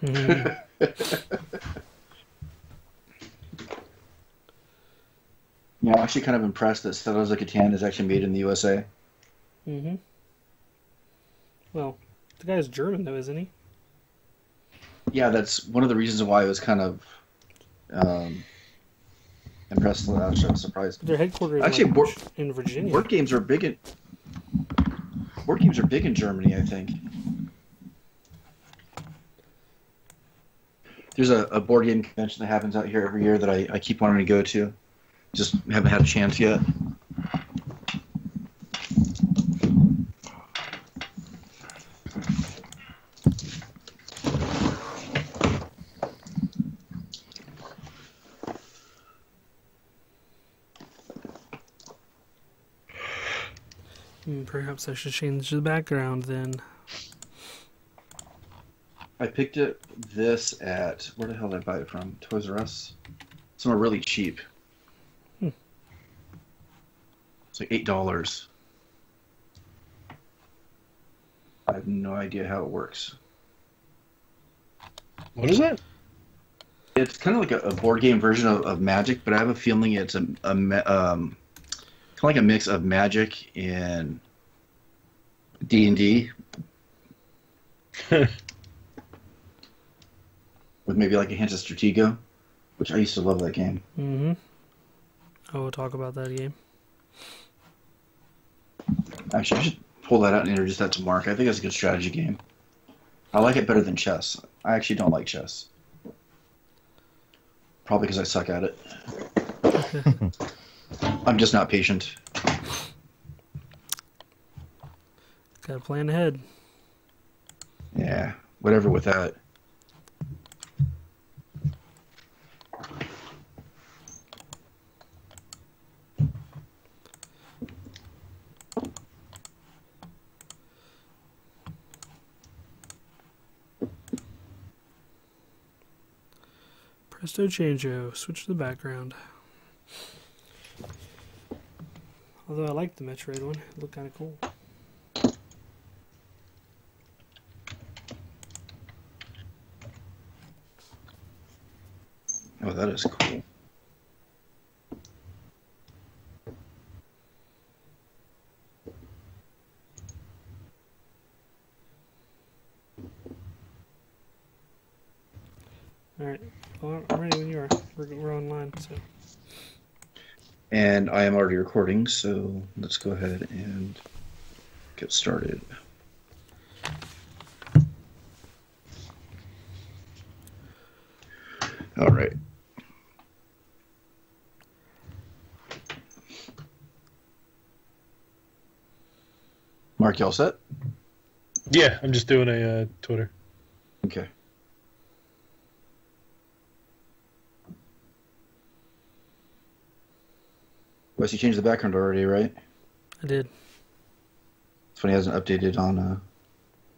Mm-hmm. Yeah, I'm actually kind of impressed that Settlers of Catan is actually made in the USA. Mm-hmm. Well, the guy's German, though, isn't he? Yeah, that's one of the reasons why I was kind of um, impressed. Actually, I was surprised. Their headquarters is, Actually, like, in Virginia. Board games are big in Germany, I think. There's a board game convention that happens out here every year that I keep wanting to go to. Just haven't had a chance yet. Perhaps I should change the background then. I picked up this at, where the hell did I buy it from? Toys R Us? Somewhere really cheap. It's like $8. I have no idea how it works. What is it? It's kind of like a board game version of Magic, but I have a feeling it's kind of like a mix of Magic and D&D. With maybe like a hint of Stratego, which I used to love that game. Mm-hmm. I will talk about that game. Actually, I should pull that out and introduce that to Mark. I think it's a good strategy game. I like it better than chess. I actually don't like chess. Probably because I suck at it. I'm just not patient. Gotta plan ahead. Yeah, whatever with that. Presto changeo. Switch to the background. Although I like the Metroid one. It looked kind of cool. Oh, that is cool. Alright. Well, I'm ready when you are. We're online, so. And I am already recording, so let's go ahead and get started. All right. Mark, you all set? Yeah, I'm just doing a Twitter. Okay. Wes, you changed the background already, right? I did. It's funny, it hasn't updated on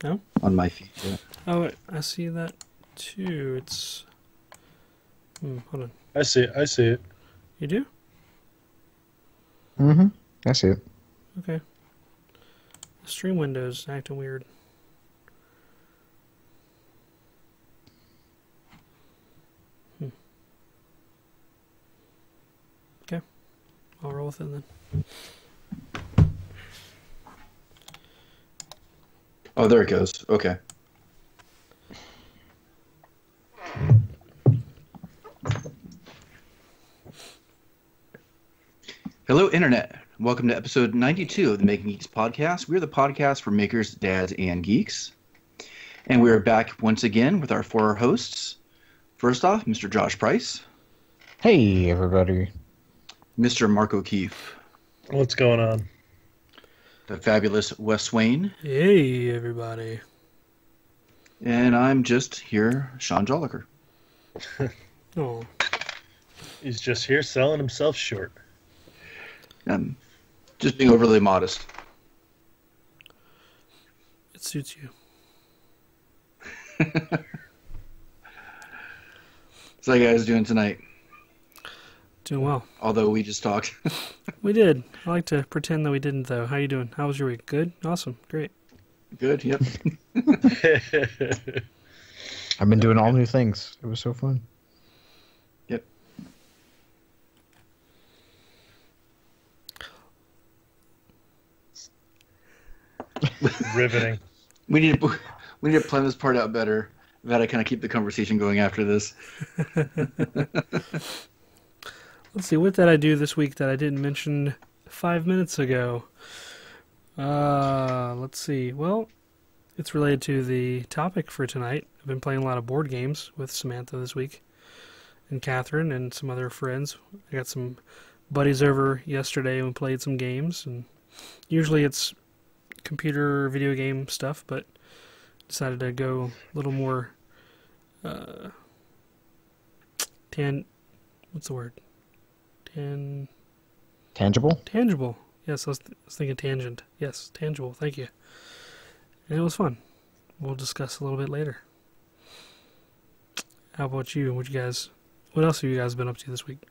No? on my feed yet. Oh, wait, I see that too. It's. Hold on. I see it. I see it. You do? Mm-hmm. I see it. Okay. The stream window's acting weird. Okay. I'll roll with it then. Oh, there it goes. Okay. Hello, Internet. Welcome to episode 92 of the Making Geeks podcast. We're the podcast for makers, dads, and geeks. And we're back once again with our four hosts. First off, Mr. Josh Price. Hey, everybody. Mr. Mark O'Keefe. What's going on? The fabulous Wes Swain. Hey, everybody. And I'm just here, Sean Jolliker. Oh, He's just here selling himself short. Just being overly modest. it suits you. So how you guys doing tonight? Doing well. Although we just talked. We did. I like to pretend that we didn't, though. How you doing? How was your week? Good? Awesome. Great. Good, yep. I've been doing all new things. It was so fun. Yep. Riveting. We need to plan this part out better. I've got to kind of keep the conversation going after this. Let's see, what did I do this week that I didn't mention 5 minutes ago? Let's see. Well, it's related to the topic for tonight. I've been playing a lot of board games with Samantha this week, and Catherine, and some other friends. I got some buddies over yesterday and we played some games, and usually it's computer video game stuff, but decided to go a little more what's the word? Tangible? Tangible. Yes, I was thinking tangent. Yes, tangible. Thank you. And it was fun. We'll discuss a little bit later. How about you? What else have you guys been up to this week?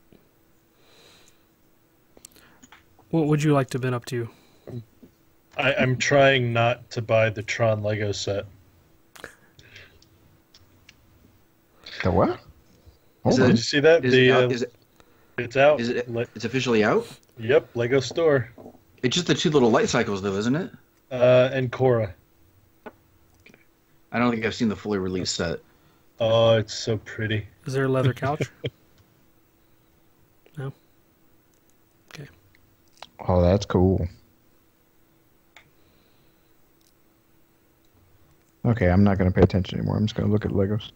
What would you like to have been up to? I'm trying not to buy the Tron Lego set. The what? Hold Is on. Did you see that? Is it out? It's out. It's officially out? Yep, Lego Store. It's just the two little light cycles, though, isn't it? And Korra. I don't think I've seen the fully released set. Oh, it's so pretty. Is there a leather couch? No? Okay. Oh, that's cool. Okay, I'm not going to pay attention anymore. I'm just going to look at Legos.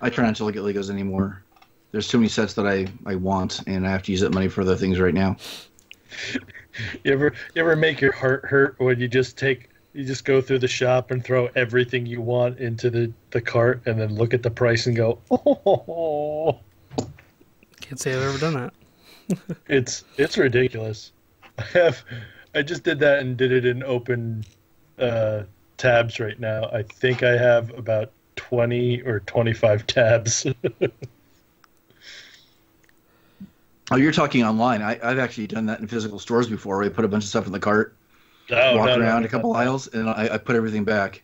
I try not to look at Legos anymore. There's too many sets that I want, and I have to use that money for other things right now. You ever make your heart hurt when you just go through the shop and throw everything you want into the cart and then look at the price and go, oh. Can't say I've ever done that. It's ridiculous. I just did that and did it in open tabs right now. I think I have about 20 or 25 tabs. Oh, you're talking online. I've actually done that in physical stores before, where I put a bunch of stuff in the cart, walk around a couple aisles, and I put everything back.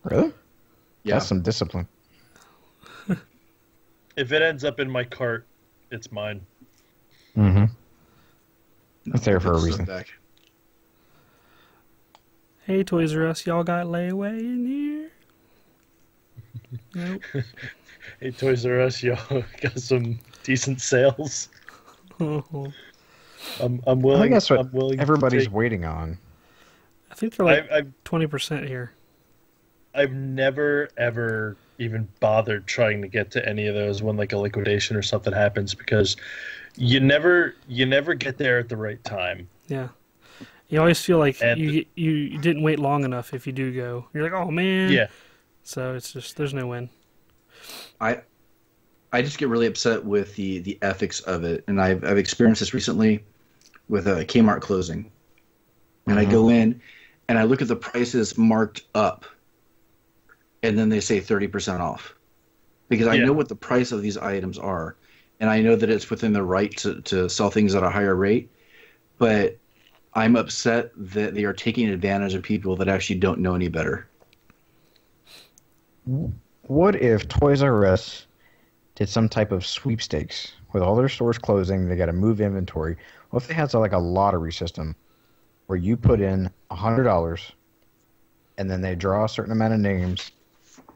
Really? Yeah. That's some discipline. If it ends up in my cart, it's mine. Mm-hmm. No, It's there I for a put stuff reason. back. Hey, Toys R Us, y'all got layaway in here? Nope. Hey, Toys R Us, y'all got some decent sales. I I'm willing. I think that's what I'm willing everybody's to take, waiting on. think they're like I've 20% here. I've never ever even bothered trying to get to any of those when like a liquidation or something happens, because you never get there at the right time. Yeah. You always feel like And you didn't wait long enough if you do go. You're like, oh, man. Yeah. So it's just, there's no win. I just get really upset with the ethics of it, and I've experienced this recently with a Kmart closing. And I go in, and I look at the prices marked up, and then they say 30% off, because I know what the price of these items are, and I know that it's within the right to sell things at a higher rate, but I'm upset that they are taking advantage of people that actually don't know any better. What if Toys R Us did some type of sweepstakes with all their stores closing? They got to move inventory. What if they had like a lottery system where you put in $100 and then they draw a certain amount of names,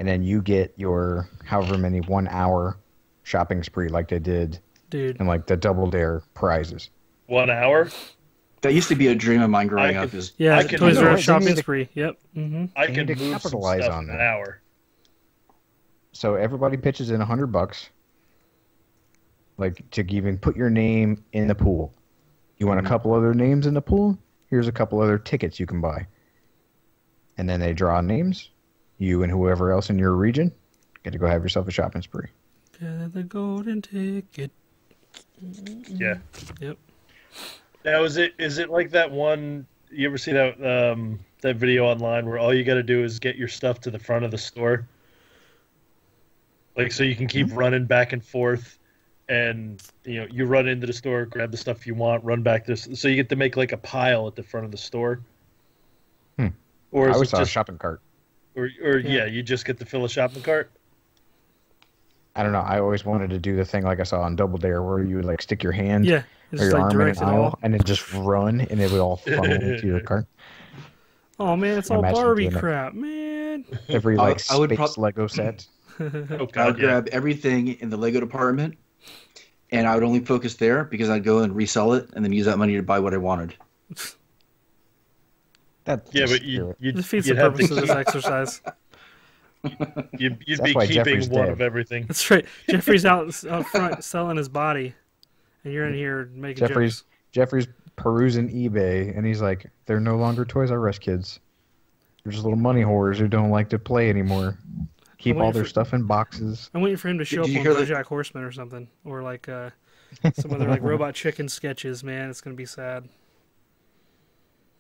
and then you get your however many 1 hour shopping spree like they did in like the Double Dare prizes. 1 hour? That used to be a dream of mine growing up. Yeah, I can- Toys R No, Us they shopping need to- spree. Yep. Mm-hmm. I They can need to move some capitalize stuff on in an that. hour. So everybody pitches in $100, like to even put your name in the pool. You want a couple other names in the pool? Here's a couple other tickets you can buy. And then they draw names. You and whoever else in your region get to go have yourself a shopping spree. Get the golden ticket. Yeah. Yep. Now, is it like that one? You ever see that that video online where all you got to do is get your stuff to the front of the store, like so you can keep running back and forth, and you run into the store, grab the stuff you want, run back to so you get to make like a pile at the front of the store. Or I is always it saw a just, shopping cart. or Yeah. you just get to fill a shopping cart? I don't know. I always wanted to do the thing like I saw on Double Dare, where you would like stick your hand Yeah, it's or just your like arm in an directed aisle all. and then just run, and it would all funnel into your cart. Oh man, it's I all imagine Barbie doing it. crap, man. Every I- like I would space prob- Lego set. Oh I would God, yeah. grab everything in the Lego department, and I would only focus there because I'd go and resell it, and then use that money to buy what I wanted. That's Yeah, the but spirit. It defeats the you'd have purpose to of this exercise. you'd That's be why keeping Jeffrey's one dead. of everything. That's right. Jeffrey's out front selling his body, and you're in here making jokes. Jeffrey's perusing eBay, and he's like, "They're no longer Toys R Us kids. They're just little money whores who don't like to play anymore. Keep all their stuff in boxes." I'm waiting for him to show up Did you on hear that- BoJack Horseman or something, or like some other like Robot Chicken sketches. Man, it's gonna be sad.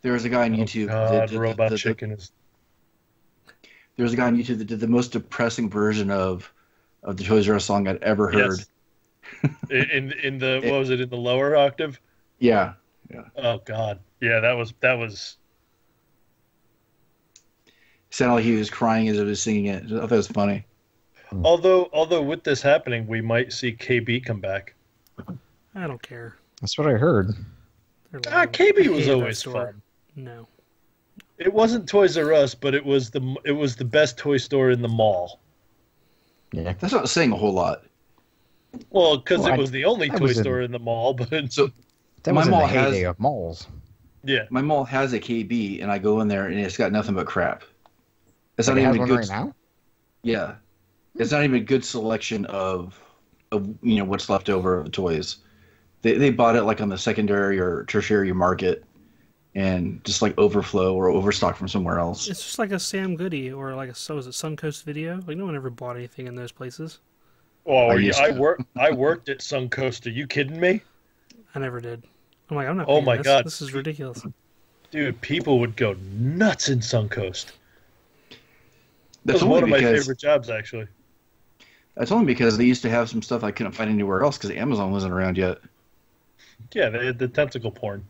There was a guy on YouTube. God, Robot Chicken is. There was a guy on YouTube that did the most depressing version of the Toys R Us song I'd ever heard. Yes. In the what was it, in the lower octave? Yeah. Oh God, yeah, that was Sounded like he was crying as he was singing it. I thought that was funny. Although with this happening, we might see KB come back. I don't care. That's what I heard. They're lame. KB I was hated that always store. fun. No. It wasn't Toys R Us, but it was the best toy store in the mall. Yeah. That's not saying a whole lot. Well, because Well, it was the only that toy was store in the mall, but So That My was in the mall has- heyday of malls. yeah. my mall has a KB, and I go in there, and it's got nothing but crap. It's Like, not it has even a one good. right now. Yeah, it's not even a good selection of what's left over of the toys. They bought it like on the secondary or tertiary market, and just like overflow or overstock from somewhere else. It's just like a Sam Goody or like a was it Suncoast Video. Like no one ever bought anything in those places. Oh, I used to. I worked at Suncoast. Are you kidding me? I never did. I'm like, I'm not. Oh paying my this. God. This is ridiculous. Dude, people would go nuts in Suncoast. That That's was one only of my because favorite jobs, actually. that's only because they used to have some stuff I couldn't find anywhere else because Amazon wasn't around yet. Yeah, they had the tentacle porn.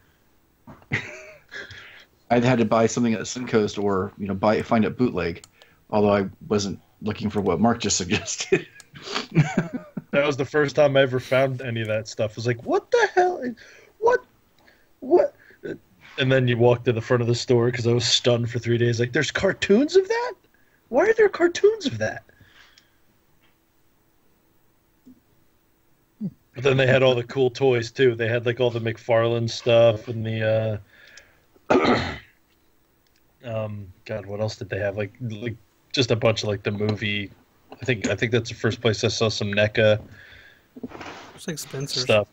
I had to buy something at Suncoast or find it bootleg, although I wasn't looking for what Mark just suggested. That was the first time I ever found any of that stuff. I was like, what the hell? What? And then you walk to the front of the store because I was stunned for 3 days. Like, there's cartoons of that? Why are there cartoons of that? But then they had all the cool toys, too. They had, like, all the McFarlane stuff and the, God, what else did they have? Like just a bunch of, like, the movie. I think that's the first place I saw some NECA It's like Spencer's. stuff.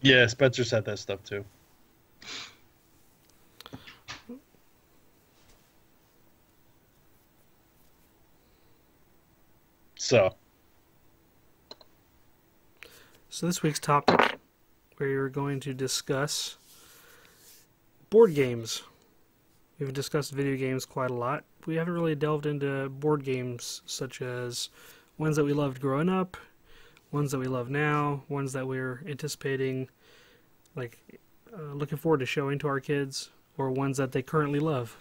Yeah, Spencer's had that stuff too. So, So this week's topic, we are going to discuss board games. We've discussed video games quite a lot. We haven't really delved into board games such as ones that we loved growing up, ones that we love now, ones that we're anticipating, looking forward to showing to our kids, or ones that they currently love.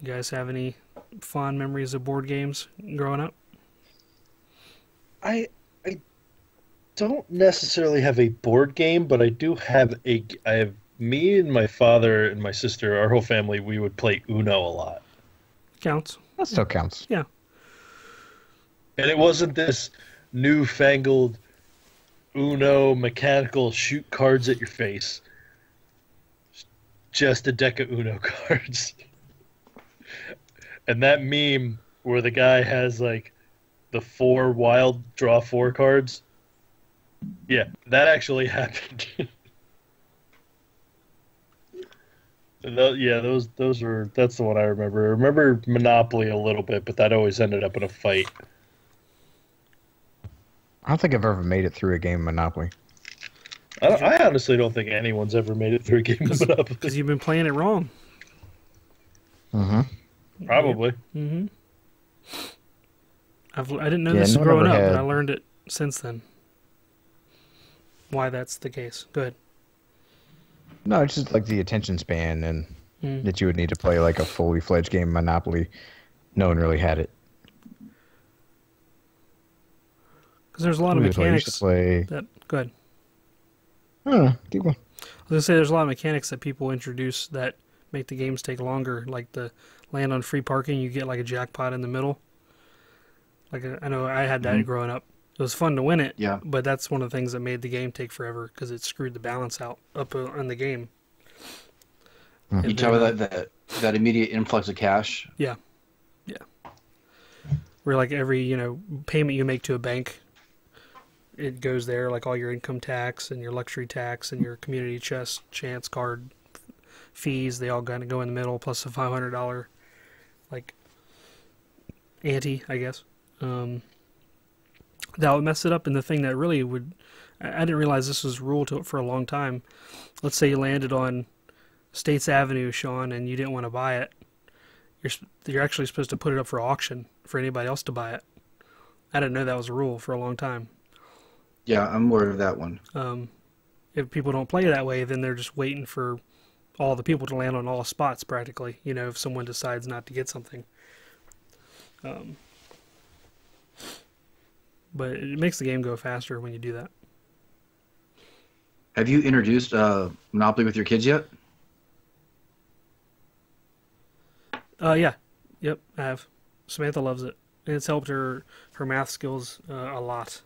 You guys have any fond memories of board games growing up? I don't necessarily have a board game, but I do have me and my father and my sister, our whole family, we would play Uno a lot. Counts. That still counts. Yeah. And it wasn't this newfangled Uno mechanical shoot cards at your face. Just a deck of Uno cards. And that meme where the guy has like the 4 wild draw 4 cards. Yeah, that actually happened. That's the one I remember. I remember Monopoly a little bit, but that always ended up in a fight. I don't think I've ever made it through a game of Monopoly. I honestly don't think anyone's ever made it through a game of Monopoly. Because you've been playing it wrong. Mm-hmm. Probably. Mm-hmm. I didn't know Yeah, this no one growing ever up, had- but I learned it since then. Why that's the case. Go ahead. No, it's just like the attention span and that you would need to play like a fully fledged game of Monopoly. No one really had it. Because there's a lot of Who was like, you should mechanics play. that. Go ahead. I don't know. Keep going. I was gonna say there's a lot of mechanics that people introduce that make the games take longer. Like the land on free parking, you get like a jackpot in the middle. Like I know I had that growing up. It was fun to win it. Yeah. But that's one of the things that made the game take forever because it screwed the balance out up in the game. You talk about that immediate influx of cash. Yeah. Where like every payment you make to a bank, it goes there. Like all your income tax and your luxury tax and your community chance card fees, they all gotta go in the middle plus a $500 like ante, I guess. That would mess it up. And the thing that really would, I didn't realize this was rule to it for a long time. Let's say you landed on States Avenue, Sean, and you didn't want to buy it. You're actually supposed to put it up for auction for anybody else to buy it. I didn't know that was a rule for a long time. Yeah, I'm aware of that one. If people don't play that way, then they're just waiting for all the people to land on all spots practically, if someone decides not to get something. But it makes the game go faster when you do that. Have you introduced Monopoly with your kids yet? Yeah. Yep, I have. Samantha loves it. And it's helped her math skills a lot.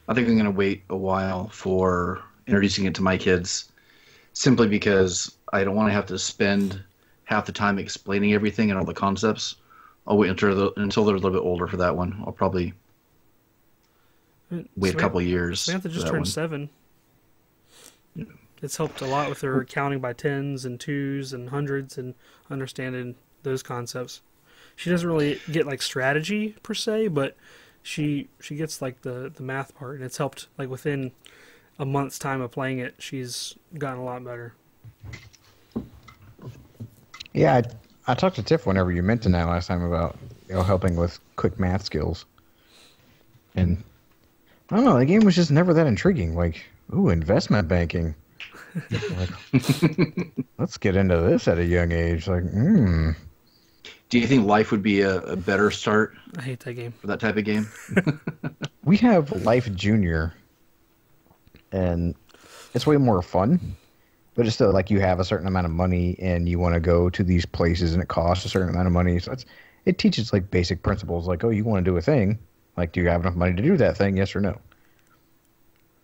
I think I'm going to wait a while for introducing it to my kids, simply because I don't want to have to spend half the time explaining everything and all the concepts. I'll wait until they're a little bit older for that one. I'll probably wait a couple of years. Samantha just turned 7. Yeah. It's helped a lot with her counting by tens and twos and hundreds and understanding those concepts. She doesn't really get like strategy per se, but she gets like the math part, and it's helped like within a month's time of playing it, she's gotten a lot better. Yeah, I talked to Tiff whenever you mentioned that last time about helping with quick math skills, and I don't know, the game was just never that intriguing. Like, ooh, investment banking. Like, let's get into this at a young age. Like, Do you think Life would be a better start? I hate that game. For that type of game? We have Life Junior, and it's way more fun. But it's still like you have a certain amount of money and you want to go to these places and it costs a certain amount of money. So it teaches like basic principles like, oh, you want to do a thing. Like, do you have enough money to do that thing? Yes or no?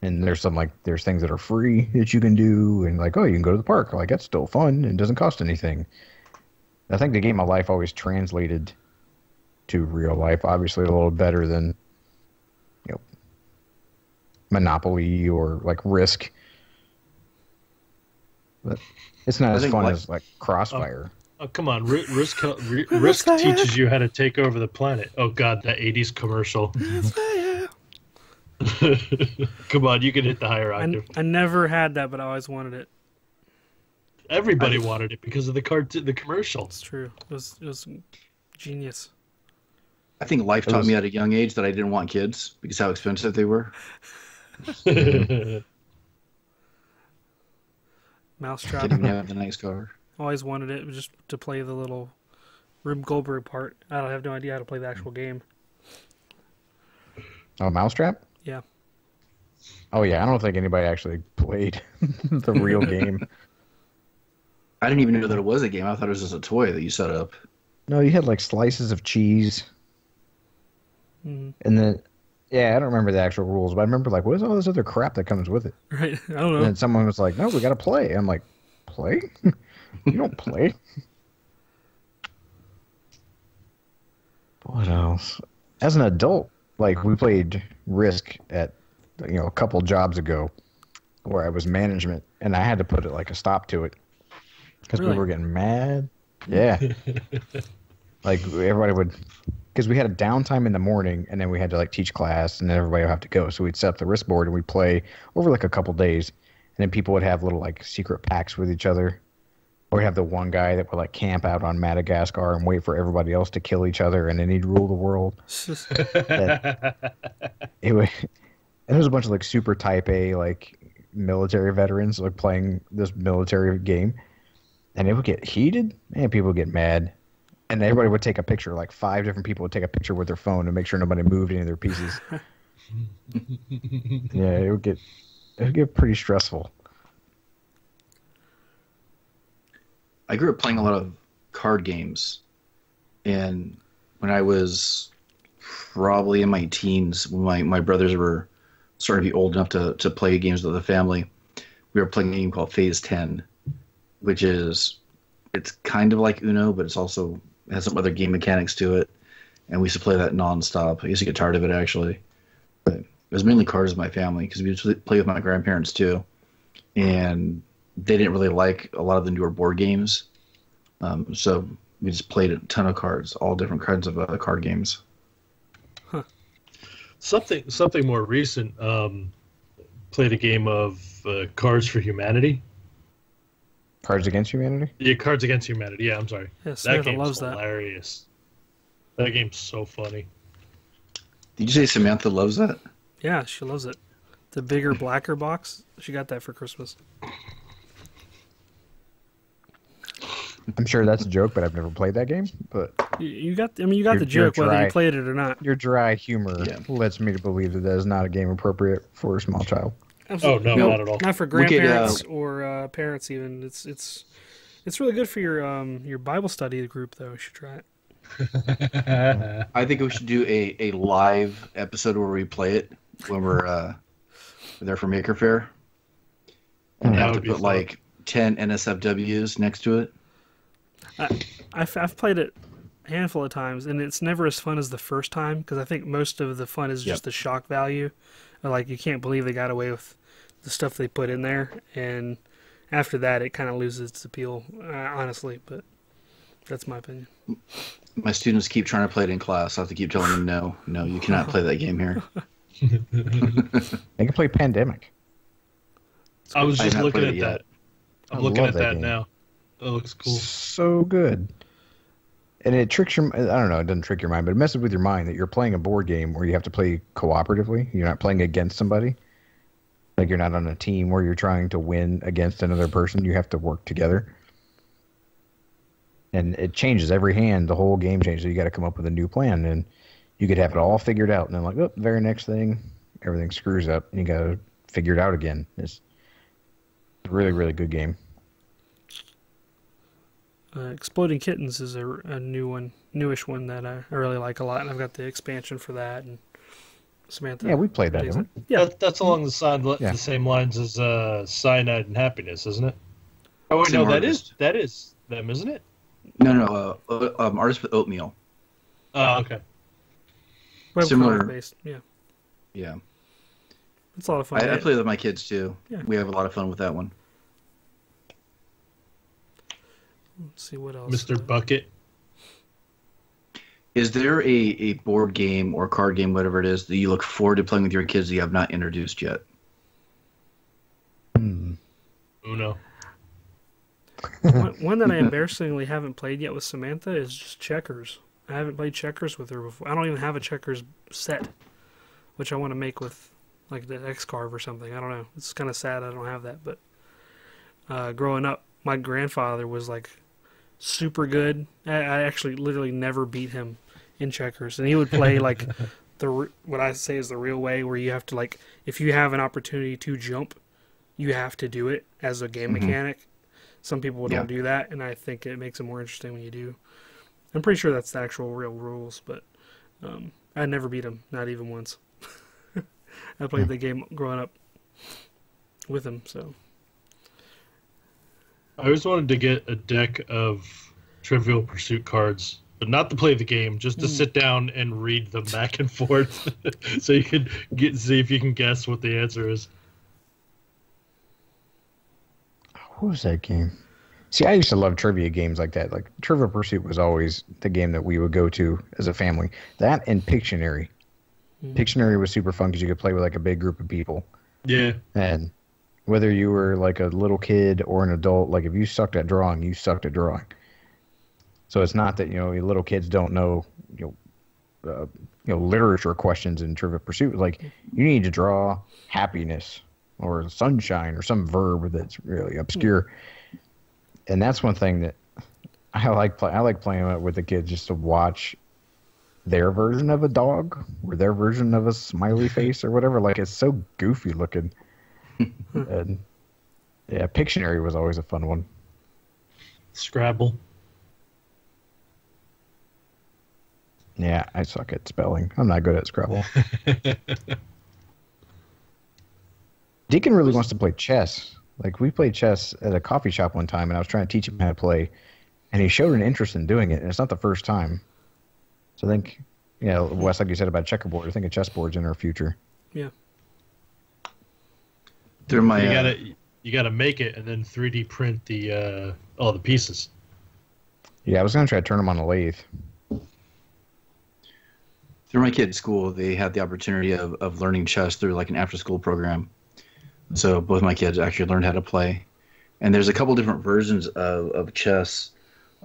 And there's there's things that are free that you can do. And like, oh, you can go to the park. Like, that's still fun and doesn't cost anything. I think the game of life always translated to real life, obviously a little better than, Monopoly or like Risk. But it's not as fun as like Crossfire. Oh, come on. Risk teaches you how to take over the planet. Oh, God, that 80s commercial. Come on, you can hit the higher octave. I never had that, but I always wanted it. Everybody wanted it because of the commercial. It's true. It was genius. I think Life taught me at a young age that I didn't want kids because how expensive they were. Mousetrap. Didn't even have the nice cover. Always wanted it just to play the little Rube Goldberg part. I have no idea how to play the actual game. Oh, Mousetrap? Yeah. Oh, yeah. I don't think anybody actually played the real game. I didn't even know that it was a game. I thought it was just a toy that you set up. No, you had like slices of cheese. Mm. And then, yeah, I don't remember the actual rules, but I remember like, what is all this other crap that comes with it? Right. I don't know. And then someone was like, no, we got to play. I'm like, play? You don't play. What else? As an adult, like we played Risk at, a couple jobs ago where I was management and I had to put like a stop to it because Really? people were getting mad. Yeah. Like everybody would, because we had a downtime in the morning and then we had to like teach class and then everybody would have to go. So we'd set up the Risk board and we'd play over like a couple days. And then people would have little like secret pacts with each other. Or we'd have the one guy that would like camp out on Madagascar and wait for everybody else to kill each other and then he'd rule the world. It was a bunch of like super type A like military veterans like playing this military game, and it would get heated, and people would get mad, and everybody would take a picture. Like 5 different people would take a picture with their phone to make sure nobody moved any of their pieces. Yeah, it would get pretty stressful. I grew up playing a lot of card games, and when I was probably in my teens, when my brothers were starting to be old enough to play games with the family, we were playing a game called Phase 10, which it's kind of like Uno, but it's also has some other game mechanics to it, and we used to play that nonstop. I used to get tired of it, actually, but it was mainly cards with my family because we used to play with my grandparents too, and they didn't really like a lot of the newer board games, so we just played a ton of cards, all different kinds of card games. Huh. Something more recent. Played a game of Cards for Humanity. Cards Against Humanity? Yeah, Cards Against Humanity. Yeah, I'm sorry. Yeah, that game's hilarious. That game's so funny. Did you say Samantha loves that? Yeah, she loves it. The bigger, blacker box. She got that for Christmas. I'm sure that's a joke, but I've never played that game. But you got the joke, whether you played it or not. Your dry humor lets me to believe that is not a game appropriate for a small child. Absolutely. Oh no, not at all. Not for grandparents or parents even. It's really good for your Bible study group though. You should try it. I think we should do a live episode where we play it when we're there for Maker Faire. And have to put like 10 NSFWs next to it. I've played it a handful of times, and it's never as fun as the first time because I think most of the fun is just the shock value. Like, you can't believe they got away with the stuff they put in there, and after that, it kind of loses its appeal, honestly, but that's my opinion. My students keep trying to play it in class. I have to keep telling them, no, you cannot play that game here. They can play Pandemic. I was just looking at that. I'm looking at that game. now. That looks cool. So good. And it tricks your... I don't know, it doesn't trick your mind, but it messes with your mind that you're playing a board game where you have to play cooperatively. You're not playing against somebody. Like, you're not on a team where you're trying to win against another person. You have to work together. And it changes every hand. The whole game changes. So you got to come up with a new plan. And you could have it all figured out. And then, like, oh, the very next thing, everything screws up. And you got to figure it out again. It's a really, really good game. Exploding Kittens is a newish one that I really like a lot, and I've got the expansion for that. And Samantha, yeah, we played that. Didn't we? Yeah, that's along the same lines as Cyanide and Happiness, isn't it? Oh no, that is them, isn't it? No, Artist with Oatmeal. Oh, okay. Similar based, yeah. Yeah. It's a lot of fun. I play with my kids too. Yeah. We have a lot of fun with that one. Let's see what else. Mr. Bucket. Is there a board game or card game, whatever it is, that you look forward to playing with your kids that you have not introduced yet? Uno. One that I embarrassingly haven't played yet with Samantha is just checkers. I haven't played checkers with her before. I don't even have a checkers set, which I want to make with like the X-Carve or something. I don't know. It's kind of sad I don't have that. But growing up, my grandfather was like super good. I actually literally never beat him in checkers, and he would play like what I say is the real way, where you have to, like, if you have an opportunity to jump, you have to do it as a game mechanic. Some people don't do that, and I think it makes it more interesting when you do. I'm pretty sure that's the actual real rules, but I never beat him, not even once. I played the game growing up with him, so. I always wanted to get a deck of Trivial Pursuit cards, but not to play the game, just to sit down and read them back and forth, so you can see if you can guess what the answer is. What was that game? See, I used to love trivia games like that. Like, Trivial Pursuit was always the game that we would go to as a family. That and Pictionary. Pictionary was super fun because you could play with like a big group of people. Yeah. And whether you were like a little kid or an adult, like if you sucked at drawing, you sucked at drawing. So it's not that, little kids don't know, literature questions in Trivial Pursuit. Like, you need to draw happiness. or sunshine or some verb that's really obscure. And that's one thing that I like playing it with the kids, just to watch their version of a dog or their version of a smiley face or whatever. Like, it's so goofy looking. And yeah, Pictionary was always a fun one. Scrabble. Yeah, I suck at spelling. I'm not good at Scrabble. Deacon really wants to play chess. Like, we played chess at a coffee shop one time, and I was trying to teach him how to play, and he showed an interest in doing it, and it's not the first time. So I think, Wes, like you said about checkerboard, I think a chessboard's in our future. Yeah. They're my. You gotta make it and then 3D print the all the pieces. Yeah, I was gonna try to turn them on a lathe. Through my kid's school, they had the opportunity of learning chess through like an after-school program. So both my kids actually learned how to play. And there's a couple different versions of chess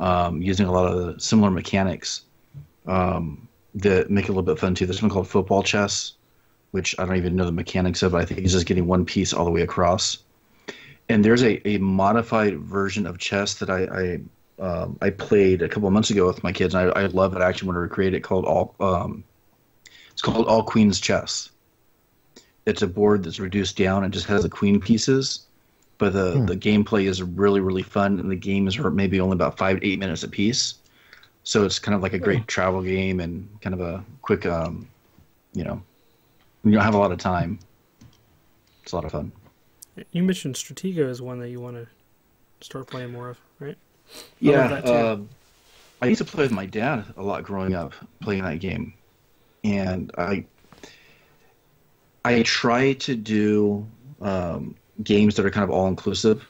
using a lot of similar mechanics that make it a little bit fun too. There's one called football chess, which I don't even know the mechanics of, but I think it's just getting one piece all the way across. And there's a modified version of chess that I played a couple of months ago with my kids, and I love it. I actually want to recreate it. Called it's called All Queens Chess. It's a board that's reduced down and just has the queen pieces, but the gameplay is really, really fun, and the games are maybe only about 5 to 8 minutes a piece. So it's kind of like a great travel game and kind of a quick, when you don't have a lot of time, it's a lot of fun. You mentioned Stratego as one that you want to start playing more of, right? Yeah, I used to play with my dad a lot growing up, playing that game, and I try to do games that are kind of all inclusive,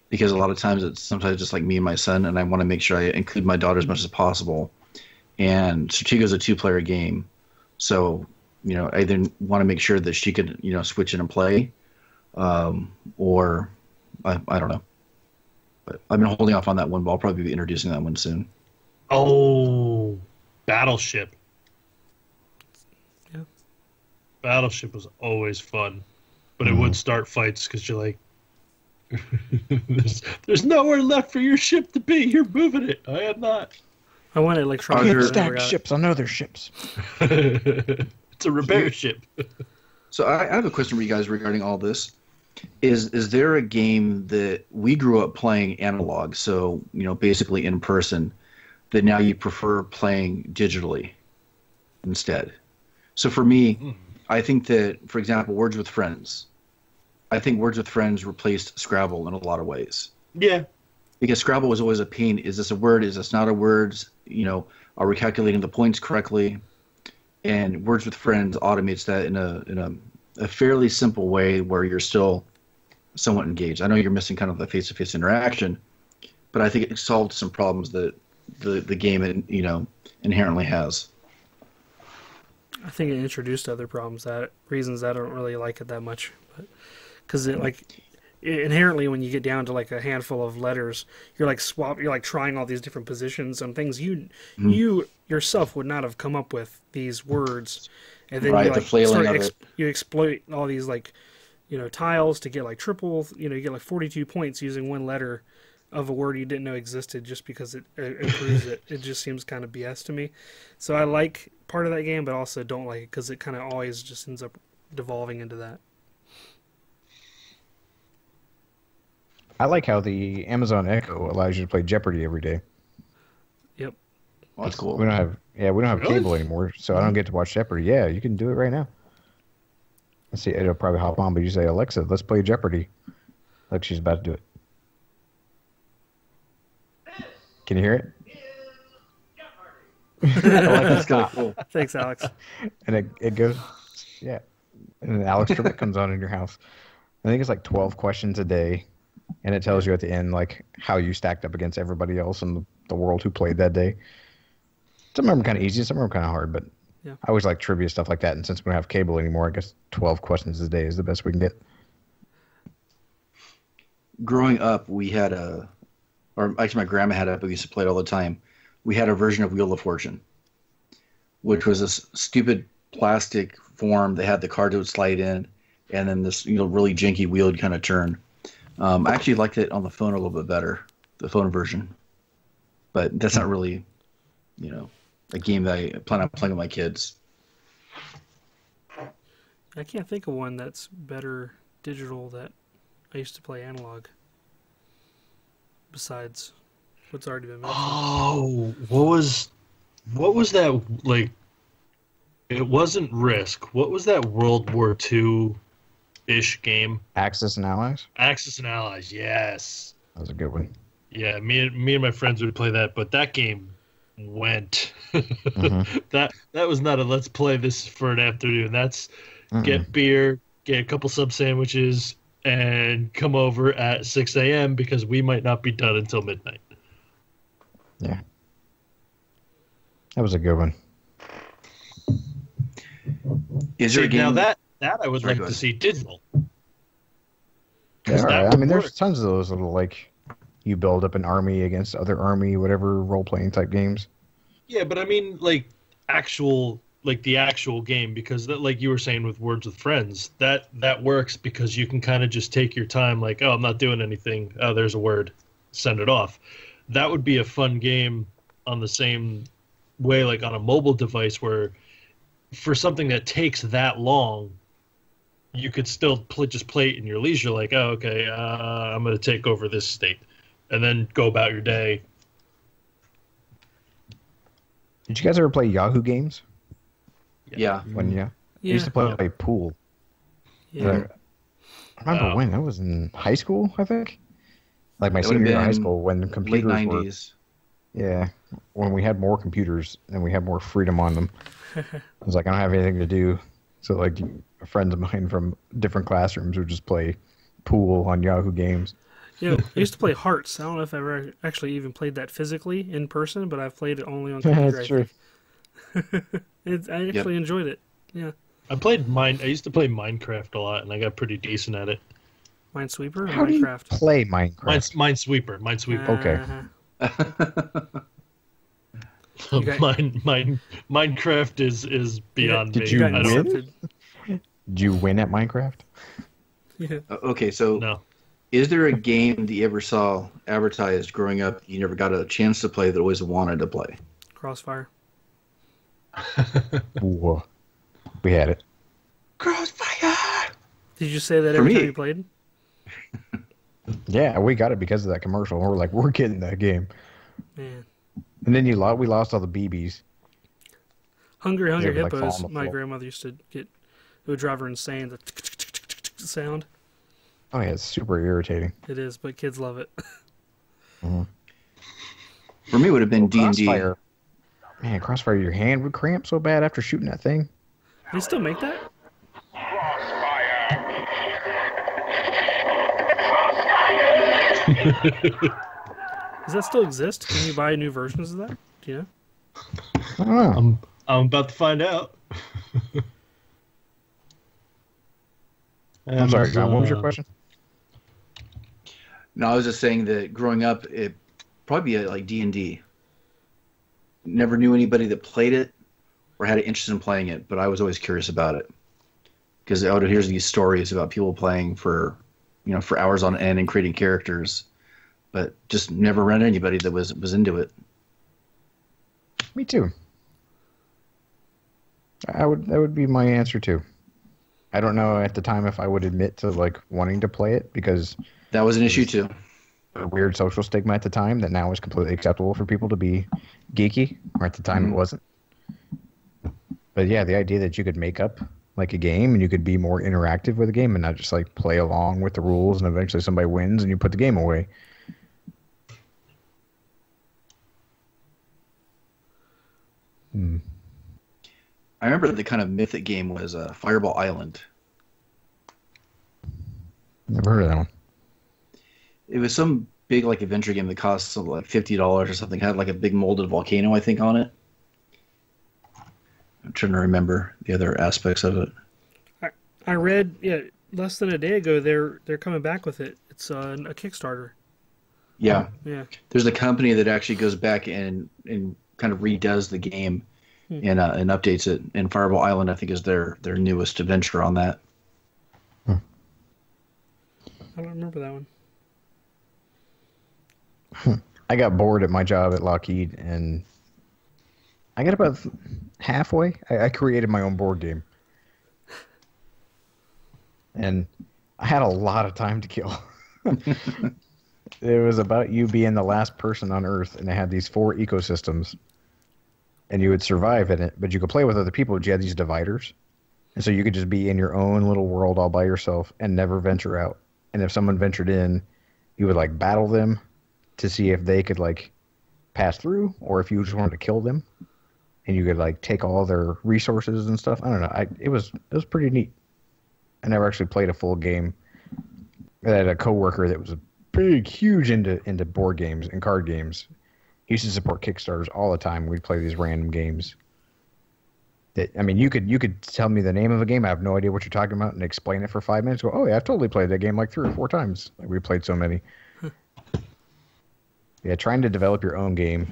because a lot of times it's sometimes just like me and my son, and I want to make sure I include my daughter as much as possible. And Stratego is a 2-player game, so I either want to make sure that she could switch in and play, or I don't know. But I've been holding off on that one, but I'll probably be introducing that one soon. Oh, Battleship. Yeah. Battleship was always fun, but it would start fights because you're like, there's nowhere left for your ship to be. You're moving it. I am not. I want to I can't stack ships on other ships. It's a repair ship. So I have a question for you guys regarding all this. Is there a game that we grew up playing analog, so basically in person, that now you prefer playing digitally instead? So for me, I think that, for example, Words with Friends. I think Words with Friends replaced Scrabble in a lot of ways. Yeah. Because Scrabble was always a pain. Is this a word? Is this not a word? Are we calculating the points correctly? And Words with Friends automates that in a fairly simple way where you're still somewhat engaged. I know you're missing kind of the face-to-face interaction, but I think it solved some problems that the game inherently has. I think it introduced other problems, reasons I don't really like it that much, because inherently when you get down to like a handful of letters, you're like trying all these different positions and things you yourself would not have come up with these words, and then you exploit all these tiles to get like triple, you get like 42 points using one letter of a word you didn't know existed just because it improves it. It just seems kind of BS to me. So I like part of that game, but also don't like it because it kind of always just ends up devolving into that. I like how the Amazon Echo allows you to play Jeopardy every day. Yep. Well, that's cool. We don't have cable anymore, so I don't get to watch Jeopardy. Yeah, you can do it right now. Let's see, it'll probably hop on, but you say, Alexa, let's play Jeopardy. Look, she's about to do it. Can you hear it? That's kind of cool. Thanks, Alex. And it goes, yeah. And then Alex Trebek comes on in your house. I think it's like 12 questions a day, and it tells you at the end like how you stacked up against everybody else in the world who played that day. Some of them are kind of easy, some of them are kind of hard, but yeah. I always like trivia stuff like that. And since we don't have cable anymore, I guess 12 questions a day is the best we can get. Growing up, we had or actually my grandma had it, but we used to play it all the time. We had a version of Wheel of Fortune, which was a stupid plastic form that had the card that would slide in, and then this really janky wheeled kind of turn. I actually liked it on the phone a little bit better, the phone version, but that's not really a game that I plan on playing with my kids. I can't think of one that's better digital that I used to play analog. Besides what's already been mentioned. Oh, what was that like? It wasn't Risk. What was that World War II-ish game? Axis and Allies. Axis and Allies. Yes. That was a good one. Yeah, me and my friends would play that, but that game went. Mm-hmm. That was not a let's play this for an afternoon. That's get beer, get a couple sub sandwiches, and come over at 6 a.m. because we might not be done until midnight. Yeah. That was a good one. Is there a game now that I would like to see digital? Yeah, that I mean, would there's work. tons of those little like you build up an army against other army, whatever role playing type games. Yeah, but I mean, like the actual game, because that, like you were saying with Words with Friends, that works because you can kind of just take your time. Like, oh, I'm not doing anything. Oh, there's a word, send it off. That would be a fun game on the same way, like on a mobile device, where for something that takes that long, you could still just play it in your leisure. Like, oh, okay, I'm going to take over this state, and then go about your day. Did you guys ever play Yahoo games? Yeah. I Yeah. used to play pool. Yeah. I remember when I was in high school, I think. Like my That would've senior year of high been school when late computers were 90s. Yeah, when we had more computers and we had more freedom on them. I was like, I don't have anything to do. So like friends of mine from different classrooms would just play pool on Yahoo games. Yeah, I used to play Hearts. I don't know if I ever actually even played that physically in person, but I've played it only on computer. That's true. I actually enjoyed it. Yeah. I used to play Minecraft a lot, and I got pretty decent at it. Minesweeper or How do you Minecraft? play Minecraft? Minesweeper. Okay. Minecraft is beyond Did me. you I don't- insulted. Did you win at Minecraft? Yeah. Okay, so No. is there a game that you ever saw advertised growing up you never got a chance to play that always wanted to play? Crossfire. Whoa. We had it. Crossfire! Did you say that For every me. time you played? Yeah, we got it because of that commercial. We're like, we're getting that game. Man. And then we lost all the BBs. Hungry They would, like, fall Hippos. on the My floor. grandmother used to it would drive her insane. The sound. Oh yeah, it's super irritating. It is, but kids love it. For me, it would have been D&D. Crossfire. Man, Crossfire, your hand would cramp so bad after shooting that thing. They still make that? Does that still exist? Can you buy new versions of that? Do you know? I don't know. I'm about to find out. I'm sorry, John. What was your question? No, I was just saying that growing up, it probably be like D&D. Never knew anybody that played it or had an interest in playing it, but I was always curious about it because I would hear these stories about people playing for hours on end and creating characters, but just never ran into anybody that was into it. Me too. That would be my answer too. I don't know at the time if I would admit to like wanting to play it because That was an issue too. a weird social stigma at the time that now is completely acceptable for people to be geeky, or at the time it wasn't. But yeah, the idea that you could make up like a game and you could be more interactive with a game and not just like play along with the rules and eventually somebody wins and you put the game away. I remember the kind of mythic game was Fireball Island. Never heard of that one. It was some big like adventure game that cost something like $50 or something. Had like a big molded volcano, I think, on it. I'm trying to remember the other aspects of it. I read, less than a day ago they're coming back with it. It's a Kickstarter. Yeah, Yeah. there's a company that actually goes back and kind of redoes the game and updates it. And Fireball Island, I think, is their newest adventure on that. I don't remember that one. I got bored at my job at Lockheed, and I got about halfway. I created my own board game. And I had a lot of time to kill. It was about you being the last person on Earth, and it had these 4 ecosystems. And you would survive in it, but you could play with other people, but you had these dividers. And so you could just be in your own little world all by yourself and never venture out. And if someone ventured in, you would like battle them to see if they could like pass through, or if you just wanted to kill them. And you could like take all their resources and stuff. I don't know. It was pretty neat. I never actually played a full game. I had a coworker that was a huge into board games and card games. He used to support Kickstarters all the time. We'd play these random games. I mean, you could tell me the name of a game. I have no idea what you're talking about, and explain it for 5 minutes. Go, oh yeah, I've totally played that game like 3 or 4 times. Like we played so many. Yeah, trying to develop your own game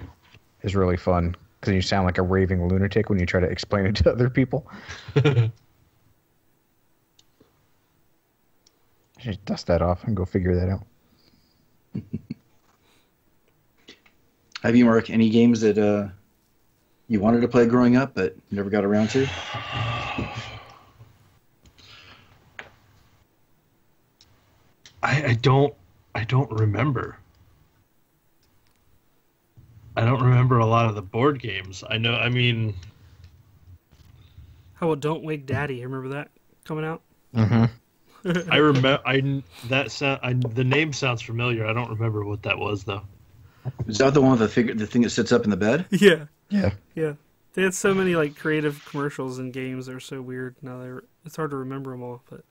is really fun because you sound like a raving lunatic when you try to explain it to other people. Just dust that off and go figure that out. Have you, Mark, any games that you wanted to play growing up but never got around to? I don't remember. I don't remember a lot of the board games. I know. I mean, How about Don't Wake Daddy? Remember that coming out? Mm-hmm. I remember. The name sounds familiar. I don't remember what that was though. Is that the one with the thing that sits up in the bed? Yeah, Yeah. yeah. They had so many like creative commercials and games that are so weird. Now it's hard to remember them all. But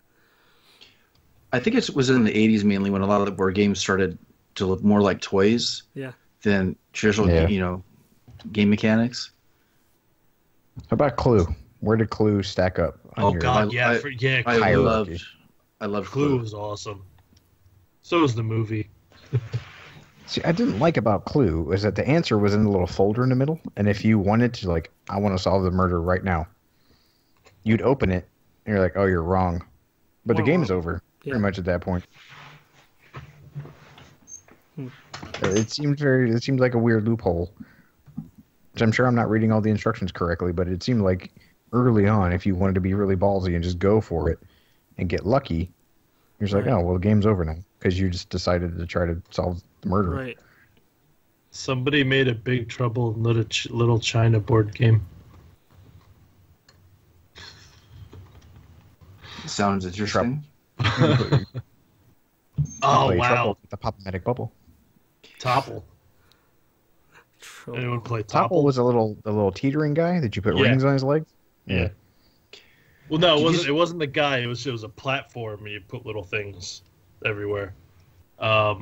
I think it was in the 80s mainly when a lot of the board games started to look more like toys yeah, than traditional, game mechanics. How about Clue? Where did Clue stack up? On God, yeah, I Hierarchy. loved Clue Clue. was awesome. So was the movie. See, I didn't like about Clue was that the answer was in the little folder in the middle, and if you wanted to, like, I want to solve the murder right now, you'd open it, and you're like, oh, you're wrong. But the game's over, pretty much at that point. It seemed like a weird loophole. Which I'm sure I'm not reading all the instructions correctly, but it seemed like early on, if you wanted to be really ballsy and just go for it and get lucky, you're just like, oh, well, the game's over now, because you just decided to try to solve the murder. right. Somebody made a Big Trouble in Little China board game. Sounds interesting. Oh Play wow! Trouble with the Pop-O-Matic Bubble. Topple. Anyone play Topple? Topple was the little teetering guy that you put Yeah. rings on his legs. Yeah. Well, no, it wasn't the guy. It was a platform. And you put little things everywhere. There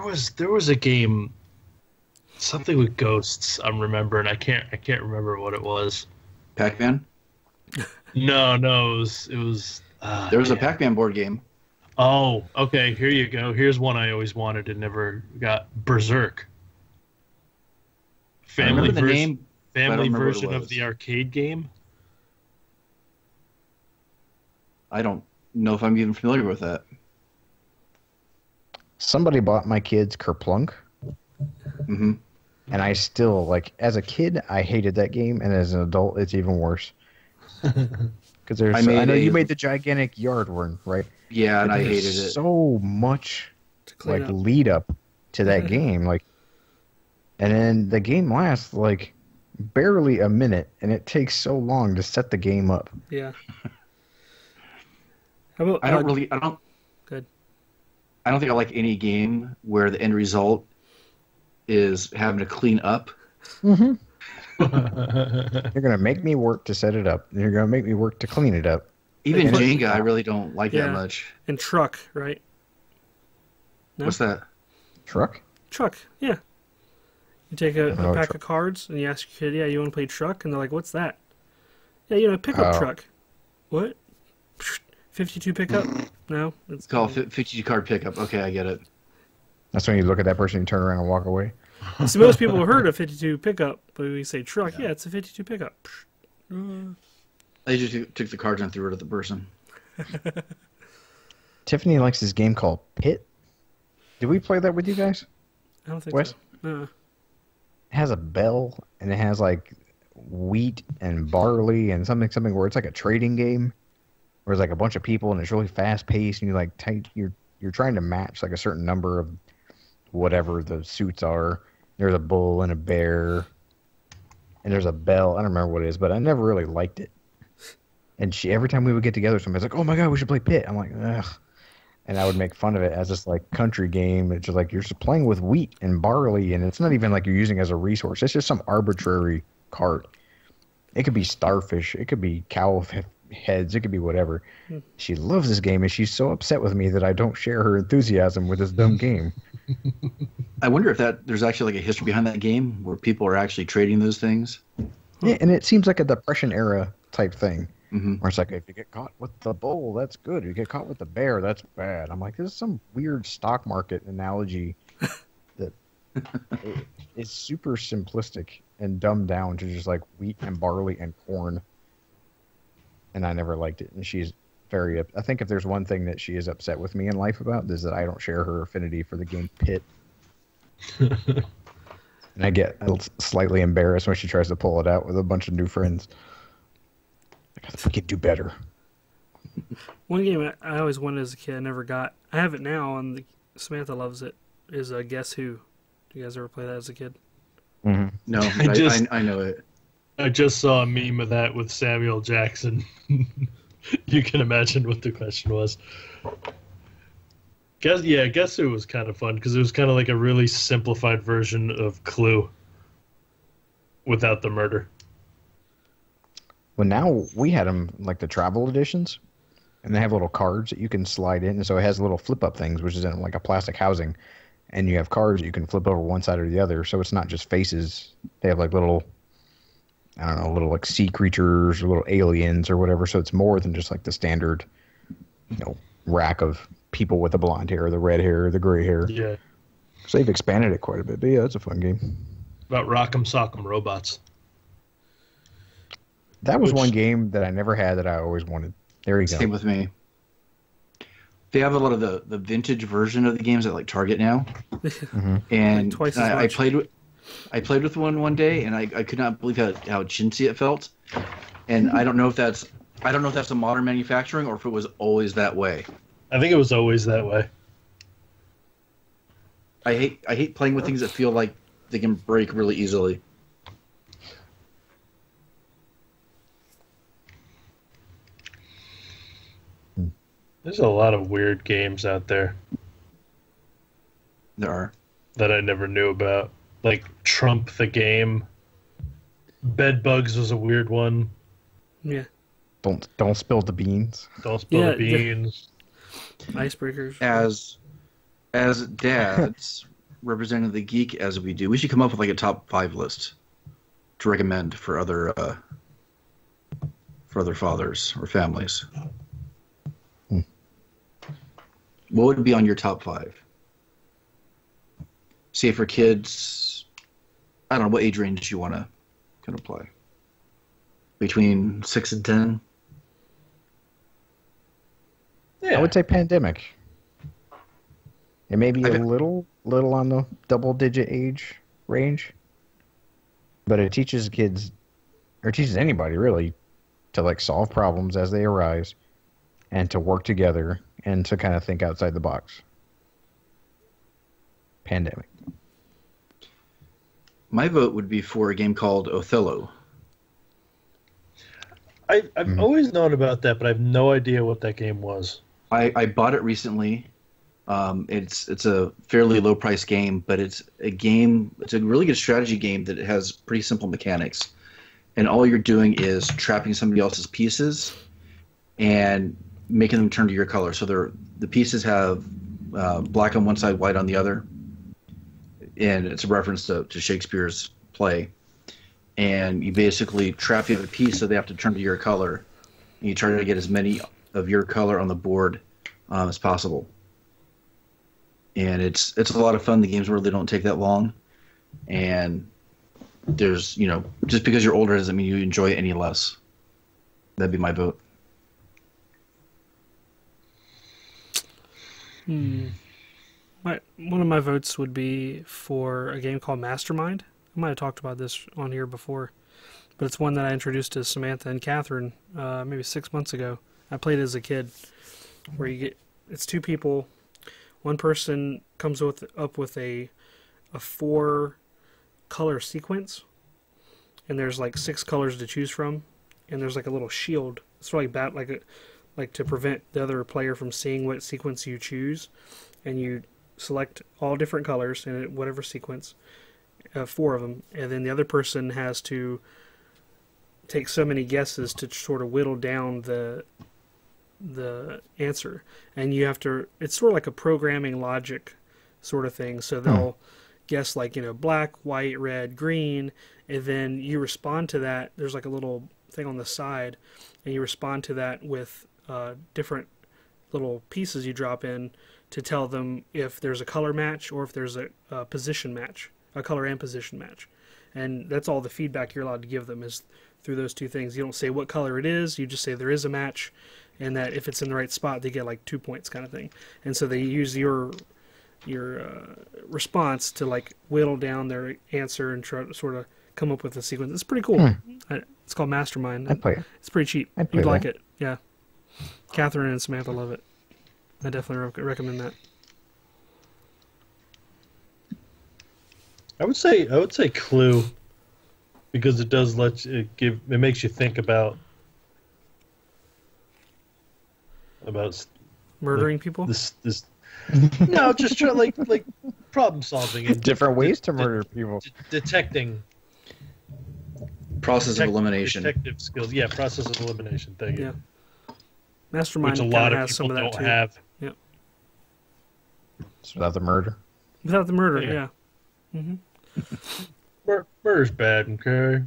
was a game, something with ghosts. I'm remembering. I can't remember what it was. Pac-Man? No, it was. There was a Pac-Man board game. Oh, okay. Here you go. Here's one I always wanted and never got. Berserk. I remember the name. Family remember what it version of was. the arcade game. I don't know if I'm even familiar with that. Somebody bought my kids Kerplunk, Mm-hmm. and I still, like, as a kid, I hated that game, and as an adult, it's even worse. Because I know you made the gigantic yard one, right? Yeah, and But I there's hated it. so much To clean like up. lead up to that game, like, and then the game lasts like barely a minute, and it takes so long to set the game up. Yeah. How about, I don't Good. I don't think I like any game where the end result is having to clean up. You're gonna make me work to set it up, and you're gonna make me work to clean it up. Even Yeah. Jenga, I really don't like Yeah. that much. And truck, right? No? What's that? Truck? Truck, yeah. You take a know pack truck. of cards and you ask your kid, yeah, you want to play truck? And they're like, what's that? Yeah, pickup Oh. truck. What? 52 pickup? No. It's called 52 card pickup. Okay, I get it. That's when you look at that person, you turn around and walk away. So most people have heard of 52 pickup, but we say truck. Yeah, it's a 52 pickup. They just took the cards and threw it at the person. Tiffany likes this game called Pit. Did we play that with you guys? I don't think Wes? so. It has a bell, and it has like wheat and barley and something where it's like a trading game where there's like a bunch of people and it's really fast paced and you like you're trying to match like a certain number of whatever the suits are. There's a bull and a bear and there's a bell. I don't remember what it is, but I never really liked it. And every time we would get together, somebody's like, "Oh my god, we should play Pit." I'm like, ugh. And I would make fun of it as this like country game. It's just like you're just playing with wheat and barley, and it's not even like you're using it as a resource. It's just some arbitrary cart. It could be starfish. It could be cow heads. It could be whatever. She loves this game, and she's so upset with me that I don't share her enthusiasm with this dumb game. I wonder if there's actually like a history behind that game where people are actually trading those things. Yeah, and it seems like a Depression era type thing. Mm-hmm. Where it's like, if you get caught with the bull, that's good. If you get caught with the bear, that's bad. I'm like, this is some weird stock market analogy that is super simplistic and dumbed down to just like wheat and barley and corn. And I never liked it. And she's I think if there's one thing that she is upset with me in life about, is that I don't share her affinity for the game Pit. And I get slightly embarrassed when she tries to pull it out with a bunch of new friends. We could do better. One game I always wanted as a kid, I never got. I have it now, and Samantha loves it. Is Guess Who? Do you guys ever play that as a kid? Mm-hmm. No, I know it. I just saw a meme of that with Samuel Jackson. You can imagine what the question was. Guess Who was kind of fun because it was kind of like a really simplified version of Clue without the murder. Well, now we had them like the travel editions, and they have little cards that you can slide in, and so it has little flip-up things, which is in like a plastic housing, and you have cards that you can flip over one side or the other, so it's not just faces. They have like little, I don't know, little like sea creatures or little aliens or whatever, so it's more than just like the standard, rack of people with the blonde hair, the red hair, the gray hair. Yeah. So they've expanded it quite a bit, but yeah, it's a fun game. About Rock'em Sock'em Robots. That was one game that I never had that I always wanted. There you go. Same with me. They have a lot of the vintage version of the games at like Target now, Mm-hmm. and Like twice as I much. played with one day, and I could not believe how chintzy it felt. And I don't know if that's a modern manufacturing or if it was always that way. I think it was always that way. I hate playing with things that feel like they can break really easily. There's a lot of weird games out there There are. that I never knew about. Like Trump the Game. Bed Bugs was a weird one. Yeah. Don't spill the beans. Don't spill Yeah, the beans. Icebreakers. As dads representing the geek as we do, we should come up with like a top 5 list to recommend for other fathers or families. What would be on your top 5? Say for kids, I don't know what age range you want to kind of play. Between 6 and 10? Yeah. I would say Pandemic. It may be a little on the double-digit age range, but it teaches kids, or teaches anybody really, to like solve problems as they arise, and to work together, and to kind of think outside the box. Pandemic. My vote would be for a game called Othello. I've always known about that, but I have no idea what that game was. I bought it recently. It's a fairly low price game, but it's a really good strategy game that has pretty simple mechanics. And all you're doing is trapping somebody else's pieces and making them turn to your color. So the pieces have black on one side, white on the other. And it's a reference to Shakespeare's play. And you basically trap the other piece so they have to turn to your color. And you try to get as many of your color on the board as possible. And it's a lot of fun. The games really don't take that long. And there's, just because you're older doesn't mean you enjoy it any less. That'd be my vote. Hmm. One of my votes would be for a game called Mastermind. I might have talked about this on here before, but it's one that I introduced to Samantha and Catherine maybe 6 months ago. I played it as a kid, where it's two people. One person comes up with a 4-color sequence, and there's like 6 colors to choose from, and there's like a little shield. It's sort of like to prevent the other player from seeing what sequence you choose, and you select all different colors in whatever sequence, 4 of them, and then the other person has to take so many guesses to sort of whittle down the answer. And you have to, it's sort of like a programming logic sort of thing. So they'll guess like, black, white, red, green, and then you respond to that. There's like a little thing on the side, and you respond to that with different little pieces you drop in to tell them if there's a color match or if there's a position match, a color and position match. And that's all the feedback you're allowed to give them is through those two things. You don't say what color it is, you just say there is a match, and that if it's in the right spot, they get like 2 points kind of thing. And so they use your response to like whittle down their answer and try to sort of come up with a sequence. It's pretty cool. It's called Mastermind. I'd play it. It's pretty cheap. I'd play You'd like that. it. Yeah. Catherine and Samantha love it. I definitely recommend that. I would say Clue, because it does it makes you think about Murdering people? this no, just try like problem solving and Different ways to murder people. detecting Process of elimination. detective skills. Yeah, process of elimination. Thank you. Yeah. Mastermind Which a lot kinda of has some people of that don't too. have. Yep. It's without the murder. Without the murder, Yeah. yeah. Mm-hmm. Murder's bad, okay?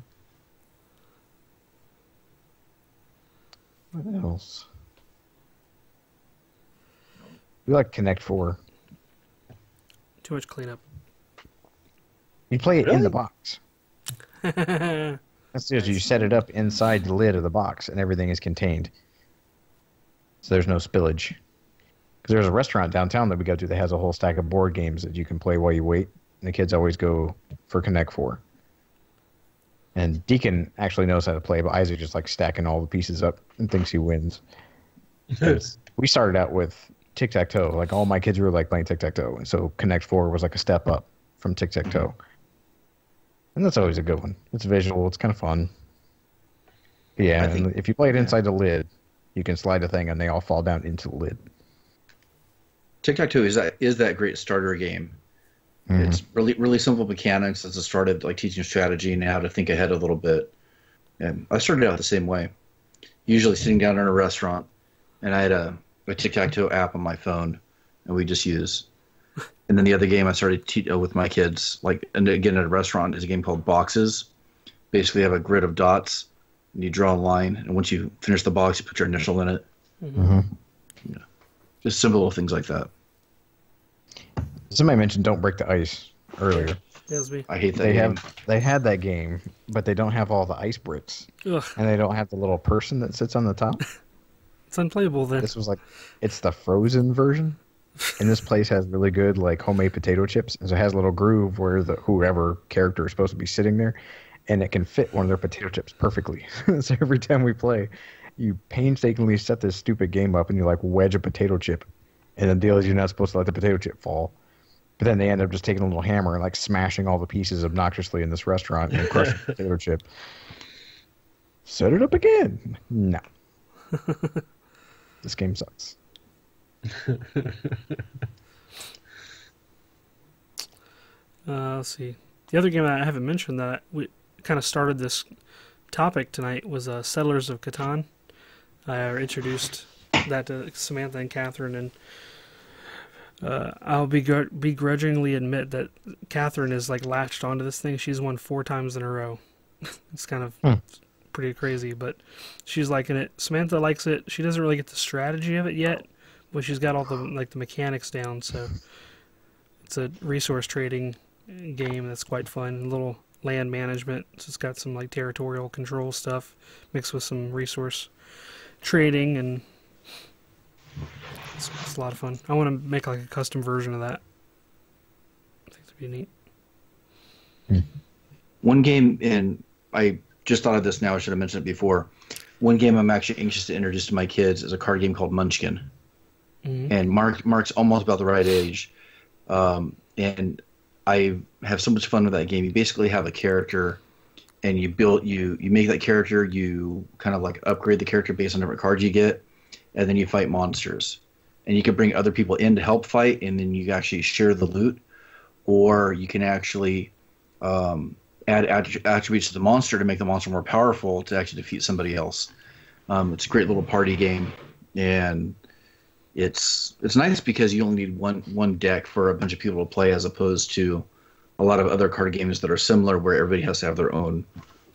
What else? We like Connect 4. Too much cleanup. You play it in Really? the box. That's just you set it up inside the lid of the box, and everything is contained. So there's no spillage. Because there's a restaurant downtown that we go to that has a whole stack of board games that you can play while you wait. And the kids always go for Connect 4. And Deacon actually knows how to play, but Isaac just like stacking all the pieces up and thinks he wins. We started out with tic-tac-toe. Like all my kids were like playing tic-tac-toe. And so Connect 4 was like a step up from tic-tac-toe. And that's always a good one. It's visual. It's kind of fun. Yeah, and if you play it inside the lid, you can slide a thing and they all fall down into the lid. Tic-tac-toe is that great starter game. Mhm. It's really simple mechanics as a start of like teaching strategy and how to think ahead a little bit. And I started out the same way. Usually sitting down in a restaurant, and I had a tic-tac-toe app on my phone, and we just use. And then the other game I started with my kids, like, and again at a restaurant, is a game called Boxes. Basically, you have a grid of dots, and you draw a line, and once you finish the box, you put your initial in it. Mm-hmm. Yeah. Just simple little things like that. Somebody mentioned Don't Break the Ice earlier. That was me. I hate that game. They had that game, but they don't have all the ice bricks. Ugh, And they don't have the little person that sits on the top. it's unplayable then. This was like, it's the frozen version. And this place has really good like homemade potato chips. And so it has a little groove where whoever character is supposed to be sitting there. And it can fit one of their potato chips perfectly. So every time we play, you painstakingly set this stupid game up and you like wedge a potato chip. And the deal is you're not supposed to let the potato chip fall. But then they end up just taking a little hammer and like smashing all the pieces obnoxiously in this restaurant and crushing the potato chip. Set it up again. No. This game sucks. Let's see. The other game I haven't mentioned that we kind of started this topic tonight was Settlers of Catan. I introduced that to Samantha and Catherine, and I'll begrudgingly admit that Catherine is like latched onto this thing. She's won 4 times in a row. It's kind of pretty crazy, but she's liking it. Samantha likes it. She doesn't really get the strategy of it yet, but she's got all the mechanics down. So it's a resource trading game that's quite fun. A little land management. So it's got some like territorial control stuff mixed with some resource trading, and It's a lot of fun. I want to make like a custom version of that. I think that'd be neat. One game, and I just thought of this now, I should have mentioned it before. One game I'm actually anxious to introduce to my kids is a card game called Munchkin. Mm-hmm. And Mark's almost about the right age. And I have so much fun with that game. You basically have a character, and you make that character, you kind of like upgrade the character based on different cards you get, and then you fight monsters. And you can bring other people in to help fight, and then you actually share the loot. Or you can actually add attributes to the monster to make the monster more powerful to actually defeat somebody else. It's a great little party game, and it's nice because you only need one deck for a bunch of people to play, as opposed to a lot of other card games that are similar where everybody has to have their own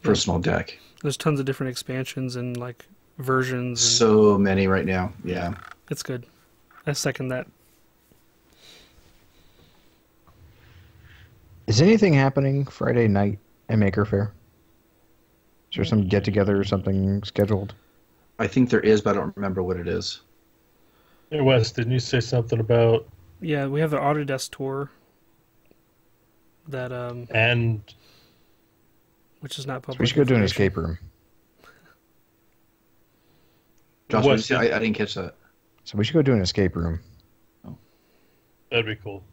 personal deck. There's tons of different expansions and like versions. And So many right now, yeah. it's good. I second that. Is anything happening Friday night at Maker Faire? Is there some get together or something scheduled? I think there is, but I don't remember what it is. Hey, Wes, didn't you say something about Yeah, we have the Autodesk tour. That and which is not public. We should go do an information. escape room. Josh, What, what did you say? I didn't catch that. So we should go do an escape room. that'd be cool.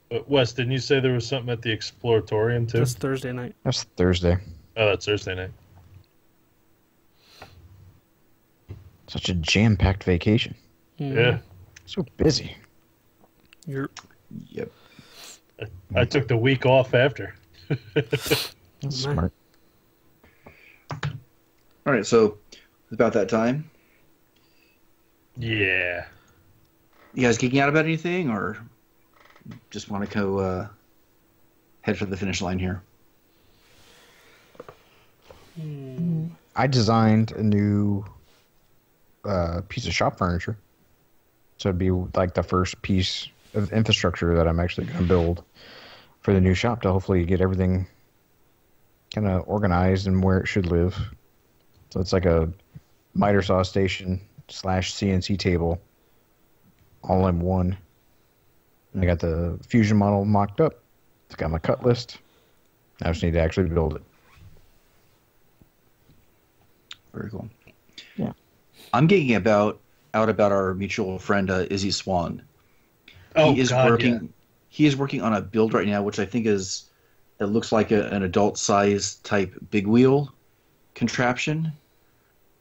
But Wes, didn't you say there was something at the Exploratorium too? That's Thursday night. That's Thursday. Oh, that's Thursday night. Such a jam-packed vacation. Mhm. Yeah, So busy. You're Yep. I took the week off after. That's smart. All right, so it's about that time. Yeah. You guys geeking out about anything, or just want to go head for the finish line here? I designed a new piece of shop furniture. So it'd be like the first piece of infrastructure that I'm actually going to build for the new shop to hopefully get everything kind of organized and where it should live. So it's like a miter saw station / CNC table all in one. And I got the fusion model mocked up. It's got my cut list. I just need to actually build it. Very cool. Yeah. I'm geeking out about our mutual friend Izzy Swan. Oh, He is God, working. yeah. He is working on a build right now, which I think it looks like an adult size type big wheel contraption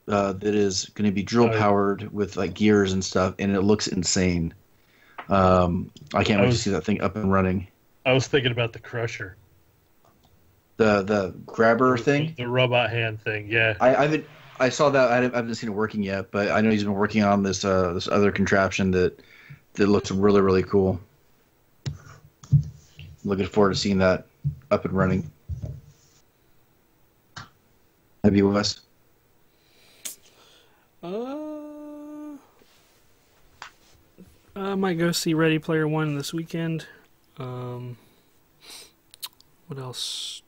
that is going to be drill powered with like gears and stuff, and it looks insane. I can't wait to see that thing up and running. I was thinking about the Crusher. The grabber thing. The robot hand thing, yeah. I saw that. I haven't seen it working yet, but I know he's been working on this other contraption that looks really, really cool. Looking forward to seeing that up and running. Have you, Wes? I might go see Ready Player One this weekend. What else?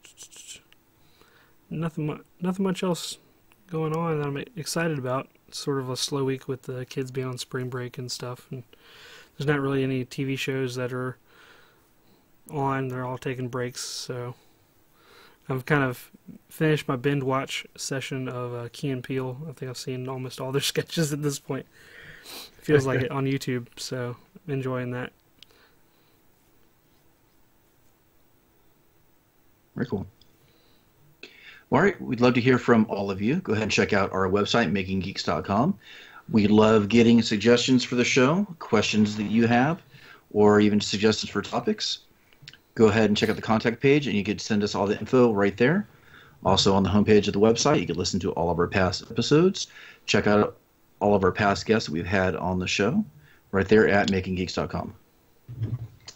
Nothing much else going on that I'm excited about. It's sort of a slow week with the kids being on spring break and stuff, and there's not really any TV shows that are on. They're all taking breaks, so I've kind of finished my binge watch session of Key and Peele. I think I've seen almost all their sketches at this point. Feels like it on YouTube, so I'm enjoying that. Very cool. All right, we'd love to hear from all of you. Go ahead and check out our website, makinggeeks.com. We love getting suggestions for the show, questions that you have, or even suggestions for topics. Go ahead and check out the contact page, and you can send us all the info right there. Also, on the homepage of the website, you can listen to all of our past episodes. Check out all of our past guests that we've had on the show right there at makinggeeks.com.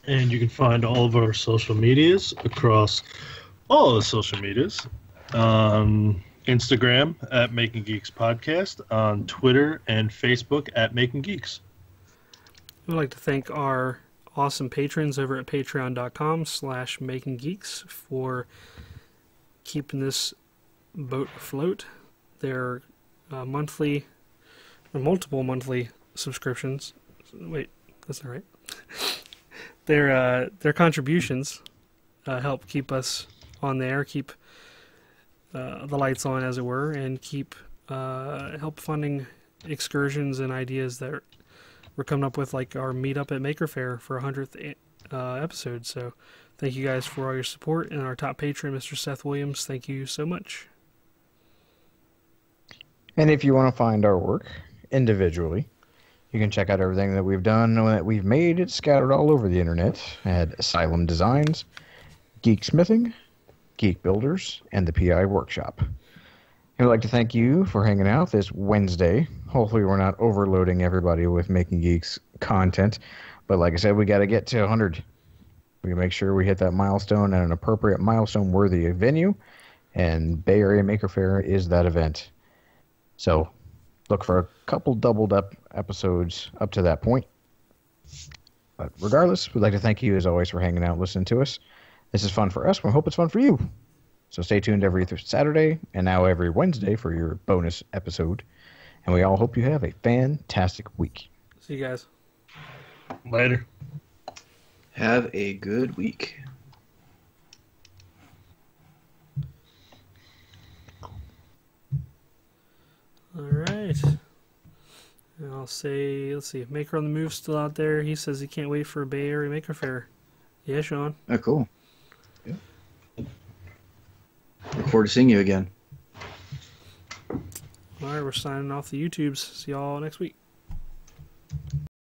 And you can find all of our social medias across all of the social medias. On Instagram at Making Geeks Podcast, on Twitter and Facebook at Making Geeks. We'd like to thank our awesome patrons over at patreon.com/makinggeeks for keeping this boat afloat. Their multiple monthly subscriptions. Wait, that's not right. Their contributions help keep us on there, keep the lights on, as it were, and keep help funding excursions and ideas that we're coming up with, like our meetup at Maker Faire for 100th episode. So thank you guys for all your support, and our top patron, Mr. Seth Williams, thank you so much. And if you want to find our work individually, you can check out everything that we've done, that we've made. It's scattered all over the internet at Asylum Designs, Geek Smithing, Geek Builders, and the PI Workshop. I'd like to thank you for hanging out this Wednesday. Hopefully we're not overloading everybody with Making Geeks content. But like I said, we got to get to 100. We make sure we hit that milestone at an appropriate milestone-worthy venue. And Bay Area Maker Faire is that event. So look for a couple doubled-up episodes up to that point. But regardless, we'd like to thank you, as always, for hanging out and listening to us. This is fun for us. We hope it's fun for you. So stay tuned every Saturday and now every Wednesday for your bonus episode. And we all hope you have a fantastic week. See you guys. Later. Have a good week. All right. And I'll say, let's see, Maker on the Move still out there. He says he can't wait for a Bay Area Maker Faire. Yeah, Sean. Oh, cool. Yeah. Look forward to seeing you again. All right, we're signing off the YouTubes. See y'all next week.